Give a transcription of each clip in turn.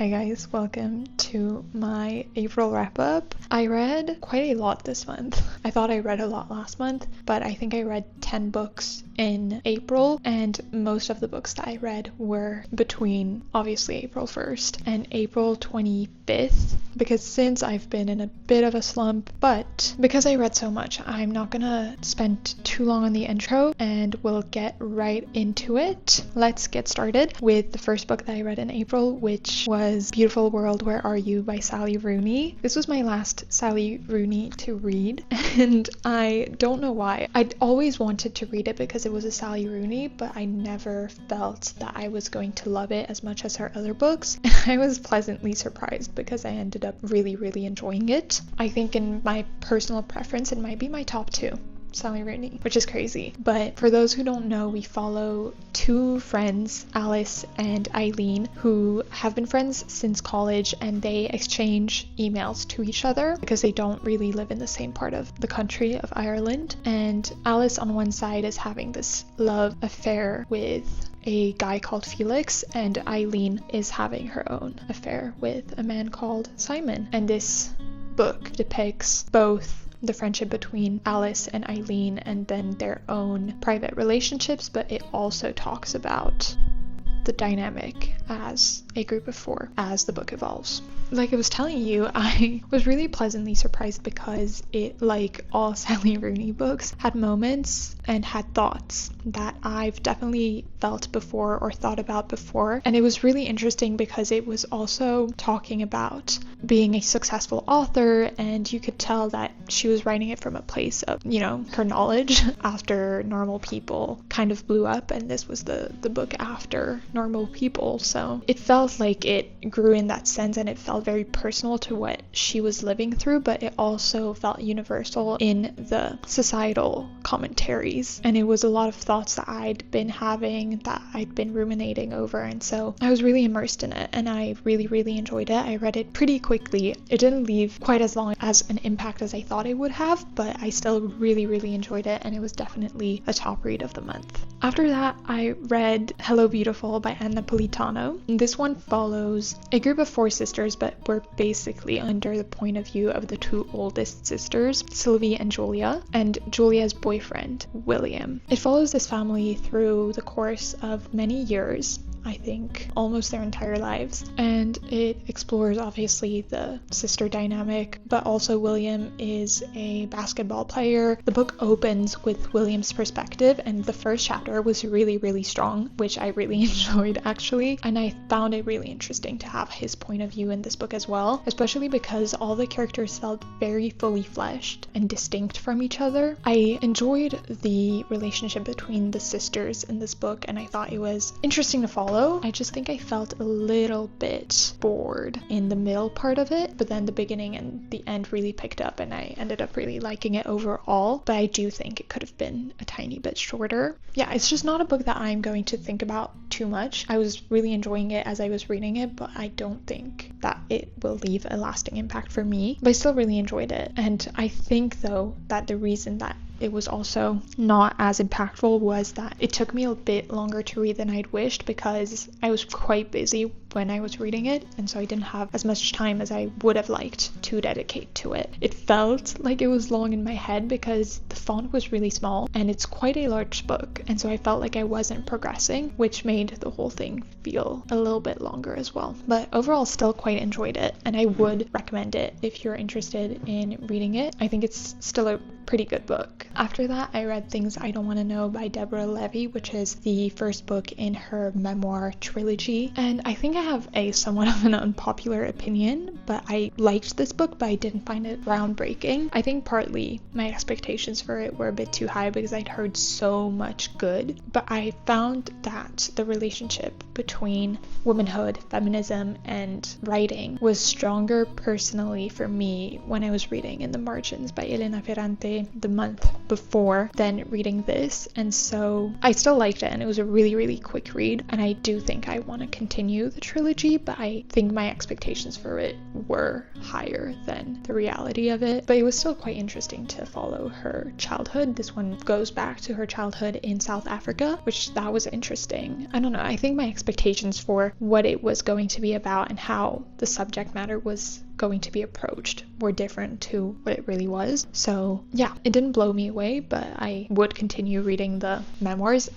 Hi guys, welcome to my April wrap-up. I read quite a lot this month. I thought I read a lot last month, but I think I read 10 books in April, and most of the books that I read were between obviously April 1st and April 25th, because since I've been in a bit of a slump, but because I read so much, I'm not gonna spend too long on the intro and we'll get right into it. Let's get started with the first book that I read in April, which was Beautiful World, Where Are You by Sally Rooney. This was my last Sally Rooney to read, and I don't know why. I'd always wanted to read it because it was a Sally Rooney, but I never felt that I was going to love it as much as her other books. And I was pleasantly surprised because I ended up really enjoying it. I think in my personal preference, it might be my top 2. Sally Rooney, which is crazy. But for those who don't know, we follow 2 friends, Alice and Eileen, who have been friends since college, and they exchange emails to each other because they don't really live in the same part of the country of Ireland. And Alice on one side is having this love affair with a guy called Felix, and Eileen is having her own affair with a man called Simon. And this book depicts both the friendship between Alice and Eileen and then their own private relationships, but it also talks about the dynamic as a group of 4 as the book evolves. Like I was telling you, I was really pleasantly surprised because it, like all Sally Rooney books, had moments and had thoughts that I've definitely felt before or thought about before. And it was really interesting because it was also talking about being a successful author, and you could tell that she was writing it from a place of, her knowledge after Normal People kind of blew up, and this was the book after Normal People. So it felt like it grew in that sense, and it felt very personal to what she was living through, but it also felt universal in the societal commentaries. And it was a lot of thoughts that I'd been having, that I'd been ruminating over, and so I was really immersed in it, and I really enjoyed it. I read it pretty quickly. It didn't leave quite as long as an impact as I thought it would have, but I still really enjoyed it, and it was definitely a top read of the month. After that, I read Hello Beautiful by Ann Napolitano. This one follows a group of 4 sisters, but we're basically under the point of view of the 2 oldest sisters, Sylvie and Julia's boyfriend, William. It follows this family through the course of many years, I think almost their entire lives, and it explores obviously the sister dynamic, but also William is a basketball player. The book opens with William's perspective, and the first chapter was really strong, which I really enjoyed actually, and I found it really interesting to have his point of view in this book as well, especially because all the characters felt very fully fleshed and distinct from each other. I enjoyed the relationship between the sisters in this book, and I thought it was interesting to follow. I just think I felt a little bit bored in the middle part of it, but then the beginning and the end really picked up, and I ended up really liking it overall, but I do think it could have been a tiny bit shorter. Yeah, it's just not a book that I'm going to think about too much. I was really enjoying it as I was reading it, but I don't think that it will leave a lasting impact for me, but I still really enjoyed it. And I think though that the reason that it was also not as impactful was that it took me a bit longer to read than I'd wished, because I was quite busy when I was reading it, and so I didn't have as much time as I would have liked to dedicate to it. It felt like it was long in my head because the font was really small, and it's quite a large book, and so I felt like I wasn't progressing, which made the whole thing feel a little bit longer as well. But overall, still quite enjoyed it, and I would recommend it if you're interested in reading it. I think it's still a pretty good book. After that, I read Things I Don't Want to Know by Deborah Levy, which is the first book in her memoir trilogy, and I think I have a somewhat of an unpopular opinion, but I liked this book, but I didn't find it groundbreaking. I think partly my expectations for it were a bit too high because I'd heard so much good, but I found that the relationship between womanhood, feminism, and writing was stronger personally for me when I was reading In the Margins by Elena Ferrante say the month before then reading this, and so I still liked it, and it was a really, really quick read, and I do think I want to continue the trilogy, but I think my expectations for it were higher than the reality of it. But it was still quite interesting to follow her childhood. This one goes back to her childhood in South Africa, which that was interesting. I don't know, I think my expectations for what it was going to be about and how the subject matter was going to be approached were different to what it really was. So yeah, it didn't blow me away, but I would continue reading the memoirs.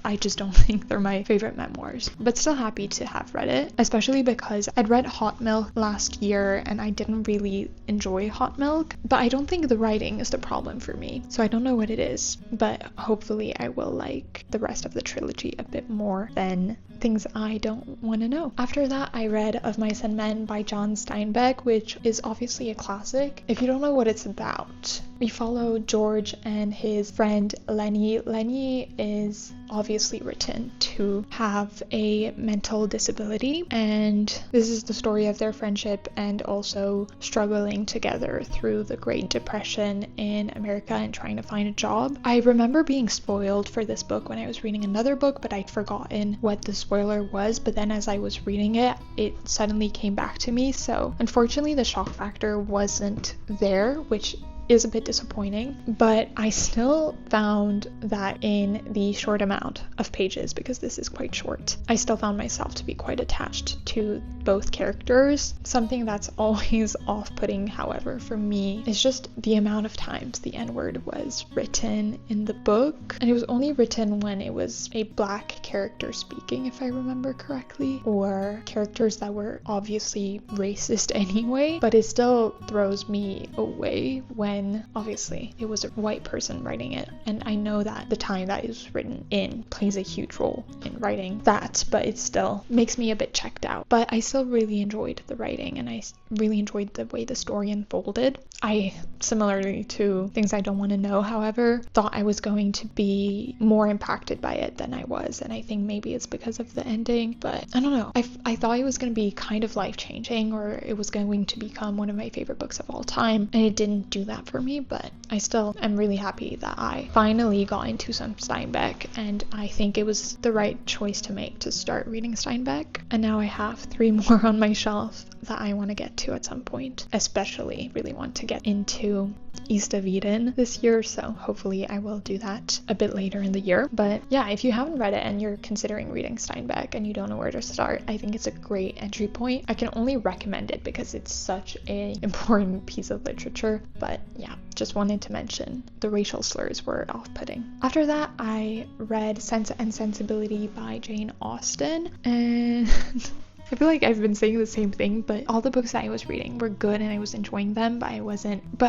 I just don't think they're my favorite memoirs, but still happy to have read it, especially because I'd read Hot Milk last year and I didn't really enjoy Hot Milk, but I don't think the writing is the problem for me, so I don't know what it is, but hopefully I will like the rest of the trilogy a bit more than things I don't want to know. After that, I read Of Mice and Men by John Steinbeck, which is obviously a classic. If you don't know what it's about, we follow George and his friend Lenny. Lenny is obviously written to have a mental disability, and this is the story of their friendship and also struggling together through the Great Depression in America and trying to find a job. I remember being spoiled for this book when I was reading another book, but I'd forgotten what the spoiler was, but then as I was reading it, it suddenly came back to me, so unfortunately the shock factor wasn't there, which is a bit disappointing, but I still found that in the short amount of pages, because this is quite short, I still found myself to be quite attached to both characters. Something that's always off-putting, however, for me is just the amount of times the N-word was written in the book, and it was only written when it was a black character speaking, if I remember correctly, or characters that were obviously racist anyway, but it still throws me away when obviously it was a white person writing it, and I know that the time that it was written in plays a huge role in writing that, but it still makes me a bit checked out. But I still really enjoyed the writing, and I really enjoyed the way the story unfolded. I, similarly to Things I Don't Want to Know, however, thought I was going to be more impacted by it than I was, and I think maybe it's because of the ending, but I don't know. I thought it was going to be kind of life-changing, or it was going to become one of my favorite books of all time, and it didn't do that for me, but I still am really happy that I finally got into some Steinbeck, and I think it was the right choice to make to start reading Steinbeck. And now I have 3 more on my shelf that I want to get to at some point, especially really want to get into East of Eden this year, so hopefully I will do that a bit later in the year. But yeah, if you haven't read it and you're considering reading Steinbeck and you don't know where to start, I think it's a great entry point. I can only recommend it because it's such an important piece of literature, but yeah, just wanted to mention the racial slurs were off-putting. After that, I read Sense and Sensibility by Jane Austen, and I feel like I've been saying the same thing, but all the books that I was reading were good and I was enjoying them, but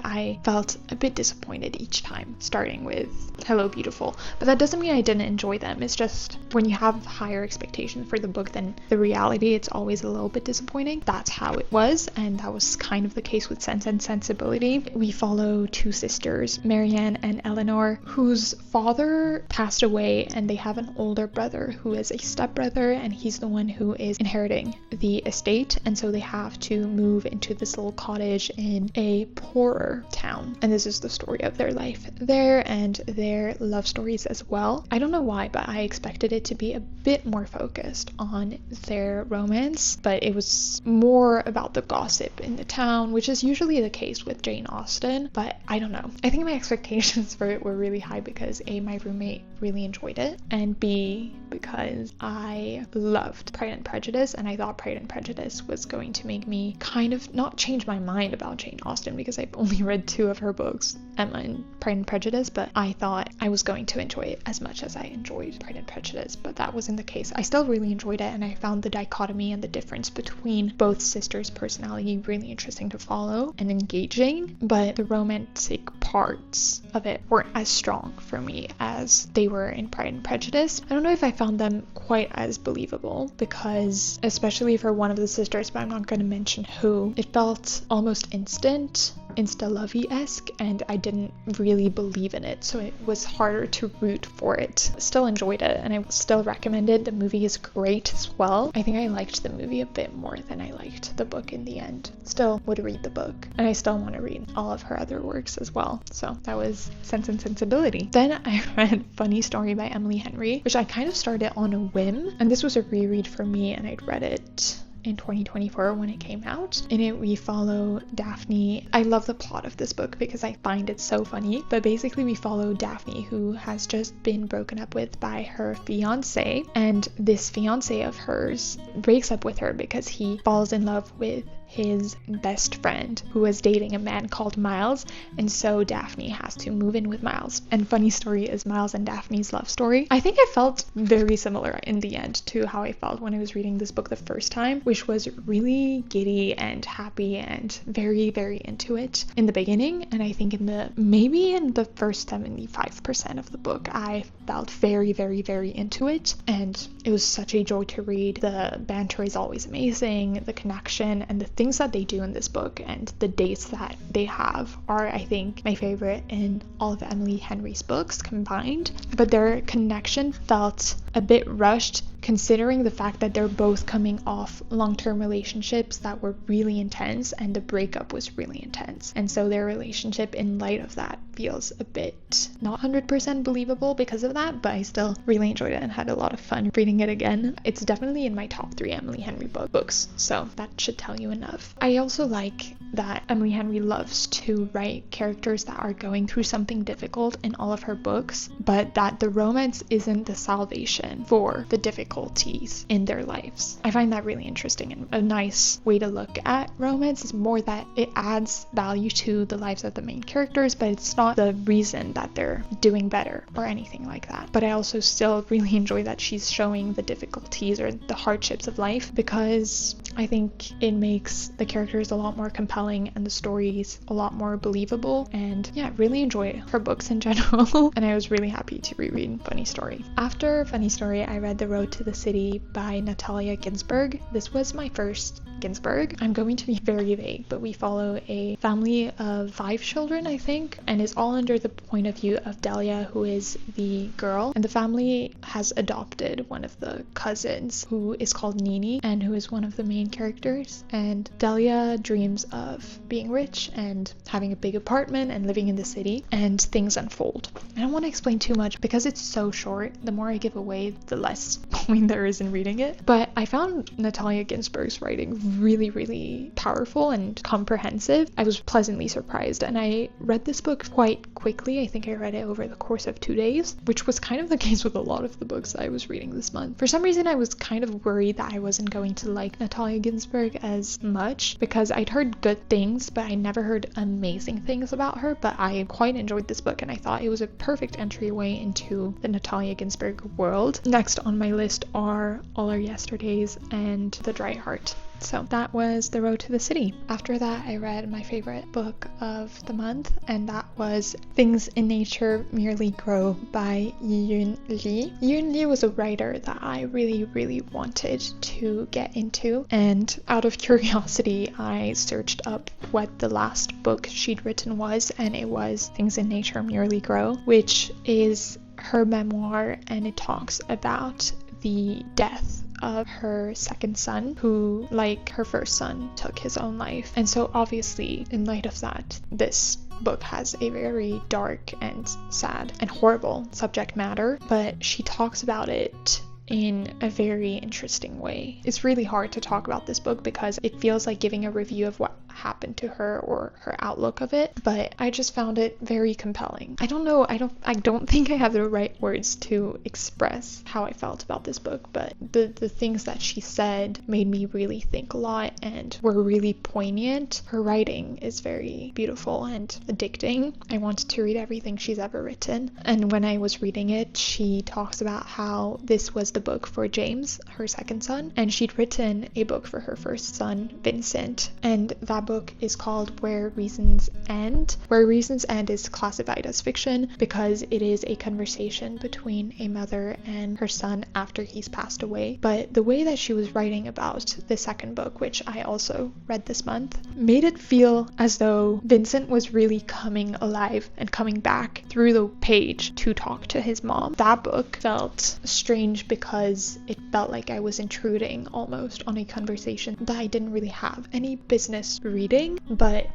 I felt a bit disappointed each time, starting with Hello Beautiful. But that doesn't mean I didn't enjoy them. It's just when you have higher expectations for the book than the reality, it's always a little bit disappointing. That's how it was, and that was kind of the case with Sense and Sensibility. We follow 2 sisters, Marianne and Eleanor, whose father passed away, and they have an older brother who is a stepbrother, and he's the one who is inheriting the estate, and so they have to move into this little cottage in a poorer town, and this is the story of their life there and their love stories as well. I don't know why, but I expected it to be a bit more focused on their romance, but it was more about the gossip in the town, which is usually the case with Jane Austen, but I don't know. I think my expectations for it were really high because A, my roommate really enjoyed it, and B, because I loved Pride and Prejudice, and I thought Pride and Prejudice was going to make me kind of not change my mind about Jane Austen, because I've only read 2 of her books, Emma and Pride and Prejudice, but I thought I was going to enjoy it as much as I enjoyed Pride and Prejudice, but that wasn't the case. I still really enjoyed it, and I found the dichotomy and the difference between both sisters' personality really interesting to follow and engaging, but the romantic parts of it weren't as strong for me as they were in Pride and Prejudice. I don't know if I found them quite as believable, because especially for one of the sisters, but I'm not going to mention who, it felt almost instant insta-lovey-esque, and I didn't really believe in it, so it was harder to root for it. Still enjoyed it, and I still recommend it. The movie is great as well. I think I liked the movie a bit more than I liked the book in the end. Still would read the book, and I still want to read all of her other works as well. So that was Sense and Sensibility. Then I read Funny Story by Emily Henry, which I kind of started on a whim, and this was a reread for me, and I'd read it in 2024 when it came out. In it, we follow Daphne. I love the plot of this book because I find it so funny, but basically we follow Daphne, who has just been broken up with by her fiance, and this fiance of hers breaks up with her because he falls in love with his best friend who was dating a man called Miles, and so Daphne has to move in with Miles. And Funny Story is Miles and Daphne's love story. I think I felt very similar in the end to how I felt when I was reading this book the first time, which was really giddy and happy and very, very into it in the beginning. And I think maybe in the first 75% of the book, I felt very, very, very into it, and it was such a joy to read. The banter is always amazing, the connection and the things that they do in this book and the dates that they have are, I think, my favorite in all of Emily Henry's books combined. But their connection felt a bit rushed, considering the fact that they're both coming off long-term relationships that were really intense, and the breakup was really intense. And so their relationship in light of that feels a bit not 100% believable because of that, but I still really enjoyed it and had a lot of fun reading it again. It's definitely in my top 3 Emily Henry books, so that should tell you enough. I also like that Emily Henry loves to write characters that are going through something difficult in all of her books, but that the romance isn't the salvation for the difficulties in their lives. I find that really interesting, and a nice way to look at romance is more that it adds value to the lives of the main characters, but it's not the reason that they're doing better or anything like that. But I also still really enjoy that she's showing the difficulties or the hardships of life, because I think it makes the characters a lot more compelling and the stories a lot more believable. And yeah, really enjoy her books in general and I was really happy to reread Funny Story. After Funny Story, I read The Road to the City by Natalia Ginzburg. This was my first Ginzburg. I'm going to be very vague, but we follow a family of 5 children, I think, and it's all under the point of view of Delia, who is the girl, and the family has adopted one of the cousins who is called Nini and who is one of the main characters. And Delia dreams of being rich and having a big apartment and living in the city, and things unfold. I don't want to explain too much because it's so short. The more I give away, the less point there is in reading it. But I found Natalia Ginzburg's writing really, really powerful and comprehensive. I was pleasantly surprised, and I read this book quite quickly. I think I read it over the course of 2 days, which was kind of the case with a lot of the books I was reading this month. For some reason, I was kind of worried that I wasn't going to like Natalia Ginzburg as much because I'd heard good things, but I never heard amazing things about her. But I quite enjoyed this book, and I thought it was a perfect entryway into the Natalia Ginzburg world. Next on my list are All Our Yesterdays and The Dry Heart. So that was The Road to the City. After that, I read my favorite book of the month, and that was Things in Nature Merely Grow by Yoon Lee. Yoon Lee was a writer that I really, really wanted to get into, and out of curiosity, I searched up what the last book she'd written was, and it was Things in Nature Merely Grow, which is her memoir, and it talks about the death of her second son, who, like her first son, took his own life. And so obviously, in light of that, this book has a very dark and sad and horrible subject matter, but she talks about it in a very interesting way. It's really hard to talk about this book because it feels like giving a review of what happened to her or her outlook of it, but I just found it very compelling. I don't know, I don't think I have the right words to express how I felt about this book, but the things that she said made me really think a lot and were really poignant. Her writing is very beautiful and addicting. I wanted to read everything she's ever written, and when I was reading it, she talks about how this was the book for James, her second son, and she'd written a book for her first son, Vincent, and that book is called Where Reasons End. Where Reasons End is classified as fiction because it is a conversation between a mother and her son after he's passed away. But the way that she was writing about the second book, which I also read this month, made it feel as though Vincent was really coming alive and coming back through the page to talk to his mom. That book felt strange because it felt like I was intruding almost on a conversation that I didn't really have any business reading, but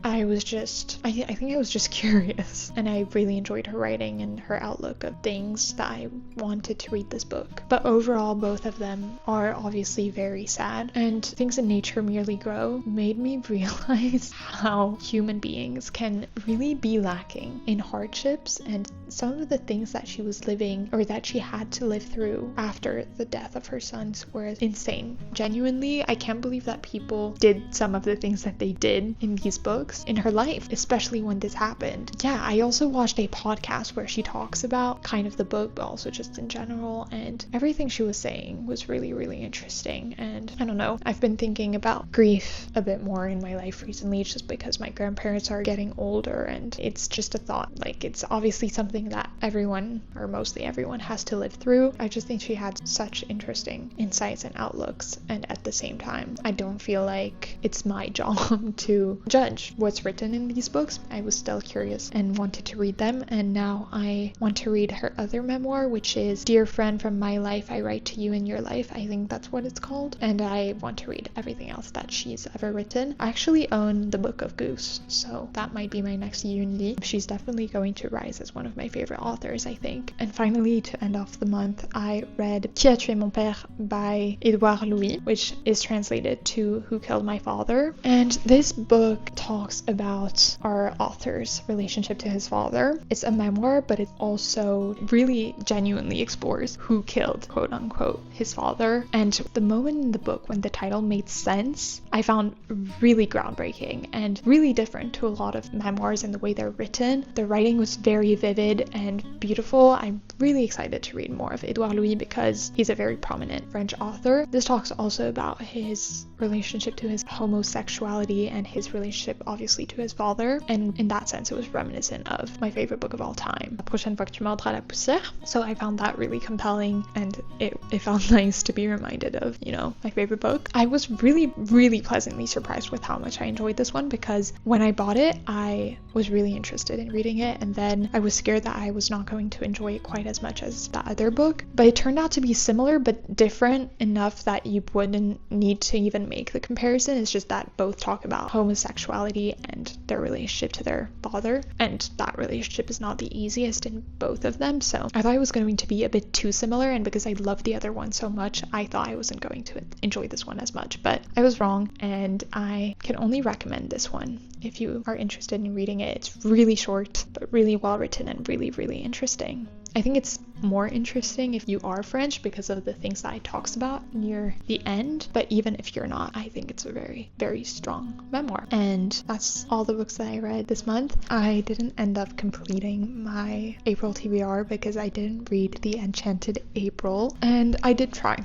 I think I was just curious, and I really enjoyed her writing and her outlook of things that I wanted to read this book. But overall, both of them are obviously very sad, and Things in Nature Merely Grow made me realize how human beings can really be lacking in hardships, and some of the things that she was living or that she had to live through after the death of her sons were insane. Genuinely, I can't believe that people did some of the things that they did in these books in her life, especially when this happened. Yeah, I also watched a podcast where she talks about kind of the book, but also just in general, and everything she was saying was really, really interesting. And I don't know, I've been thinking about grief a bit more in my life recently, just because my grandparents are getting older, and it's just a thought. Like, it's obviously something that everyone, or mostly everyone, has to live through. I just think she had such interesting insights and outlooks, and at the same time, I don't feel like it's my job to judge what's written in these books. I was still curious and wanted to read them, and now I want to read her other memoir, which is Dear Friend from My Life, I Write to You in Your Life. I think that's what it's called, and I want to read everything else that she's ever written. I actually own the Book of Goose, so that might be my next uni. She's definitely going to rise as one of my favorite authors, I think. And finally, to end off the month, I read Qui a tué mon père by Edouard Louis, which is translated to Who Killed My Father. And this book talks about our author's relationship to his father. It's a memoir, but it also really genuinely explores who killed, quote unquote, his father. And the moment in the book when the title made sense, I found really groundbreaking and really different to a lot of memoirs in the way they're written. The writing was very vivid and beautiful. I'm really excited to read more of Edouard Louis because he's a very prominent French author. This talks also about his relationship to his homosexuality and his relationship obviously to his father, and in that sense it was reminiscent of my favorite book of all time, La prochaine fois que tu mordras la poussière. So I found that really compelling, and it felt nice to be reminded of, you know, my favorite book. I was really, really pleasantly surprised with how much I enjoyed this one, because when I bought it, I was really interested in reading it, and then I was scared that I was not going to enjoy it quite as much as the other book, but it turned out to be similar but different enough that you wouldn't need to even make the comparison. It's just that both talk about homosexuality and their relationship to their father, and that relationship is not the easiest in both of them. So I thought it was going to be a bit too similar, and because I loved the other one so much, I thought I wasn't going to enjoy this one as much, but I was wrong, and I can only recommend this one if you are interested in reading it. It's really short, but really well written and really, really interesting. I think it's more interesting if you are French because of the things that it talks about near the end, but even if you're not, I think it's a very, very strong memoir. And that's all the books that I read this month. I didn't end up completing my April TBR because I didn't read The Enchanted April, and I did try.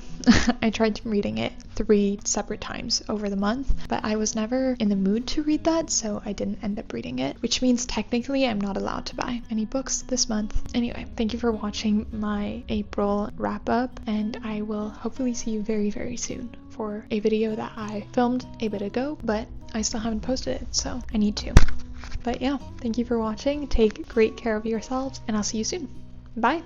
I tried reading it 3 separate times over the month, but I was never in the mood to read that, so I didn't end up reading it, which means technically I'm not allowed to buy any books this month. Anyway, thank you for watching my April wrap up, and I will hopefully see you very, very soon for a video that I filmed a bit ago, but I still haven't posted it, so I need to. But yeah, thank you for watching. Take great care of yourselves, and I'll see you soon. Bye!